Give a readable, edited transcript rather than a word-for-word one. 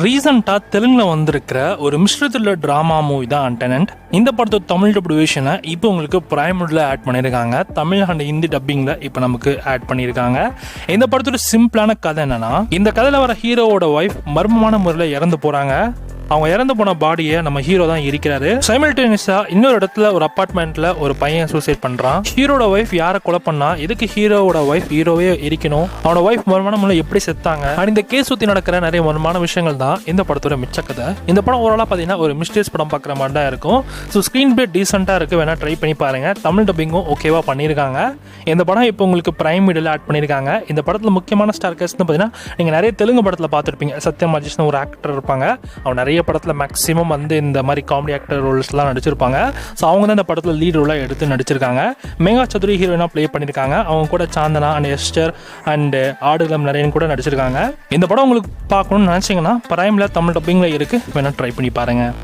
ரீசெண்டாக தெலுங்கில் வந்திருக்கிற ஒரு மிஸ்டர் ட்ராமா மூவி தான் அன்டெனன்ட். இந்த படத்தோட தமிழ் டப்ளிகேஷனை இப்போ உங்களுக்கு பிரைமில் ஆட் பண்ணியிருக்காங்க. தமிழ் அண்ட் ஹிந்தி டப்பிங்கில் இப்போ நமக்கு ஆட் பண்ணியிருக்காங்க. இந்த படத்தோட சிம்பிளான கதை என்னன்னா, இந்த கதையில் வர ஹீரோவோட ஒய்ஃப் மர்மமான முறையில் இறந்து போகிறாங்க. அவங்க இறந்து போன பாடியை நம்ம ஹீரோ தான் இருக்கிறாரு. சைமல்டேனியஸா இன்னொரு இடத்துல ஒரு அபார்ட்மெண்ட்ல ஒரு பையன் சூசைட் பண்றான். ஹீரோட ஒய்ஃப் யாரை கொலை பண்ணா, எதுக்கு ஹீரோவோட ஒய்ஃப் ஹீரோவே இருக்கணும், அவனோட ஒய்ஃப் மர்மமான முறையில் எப்படி செத்தாங்க, இந்த கேஸ் சுத்தி நடக்கிற நிறைய மர்மமான விஷயங்கள் தான் இந்த படத்தோட மிச்ச கதை. இந்த படம் ஓரளவு பார்த்தீங்கன்னா ஒரு மிஸ்டேஸ் படம் பார்க்குற மாதிரி தான் இருக்கும். ஸோ ஸ்க்ரீன் பிளே டீசெண்டாக இருக்கு, வேணா ட்ரை பண்ணி பாருங்க. தமிழ் டப்பிங்கும் ஓகேவா பண்ணியிருக்காங்க. இந்த படம் இப்போ உங்களுக்கு பிரைம் வீடியோல ஆட் பண்ணியிருக்காங்க. இந்த படத்தில் முக்கியமான ஸ்டார் கேஸ்ட்னு பார்த்தீங்கன்னா நீங்கள் நிறைய தெலுங்கு படத்தில் பார்த்துருப்பீங்க. சத்யமாஜிஷ்னு ஒரு ஆக்டர் இருப்பாங்க. அவங்க நிறைய படத்தில் மேக்ஸிமம் இந்த மாதிரி காமெடி ஆக்டர் ரோல்ஸ்லாம் நடிச்சிருப்பாங்க. ஸோ அவங்க தான் இந்த படத்தில் லீட் ரோலாக எடுத்து நடிச்சிருக்காங்க. மெகா சதுரி ஹீரோயினாக ப்ளே பண்ணியிருக்காங்க. அவங்க கூட சாந்தனா அண்ட் எஸ்டர் அண்ட் ஆடுகளம் நிறைய கூட நடிச்சிருக்காங்க. இந்த படம் உங்களுக்கு பார்க்கணும்னு நினச்சிங்கன்னா பிரைமில் தமிழ் டப்பிங்கில் இருக்குது, வேணால் ட்ரை பண்ணி பாருங்கள்.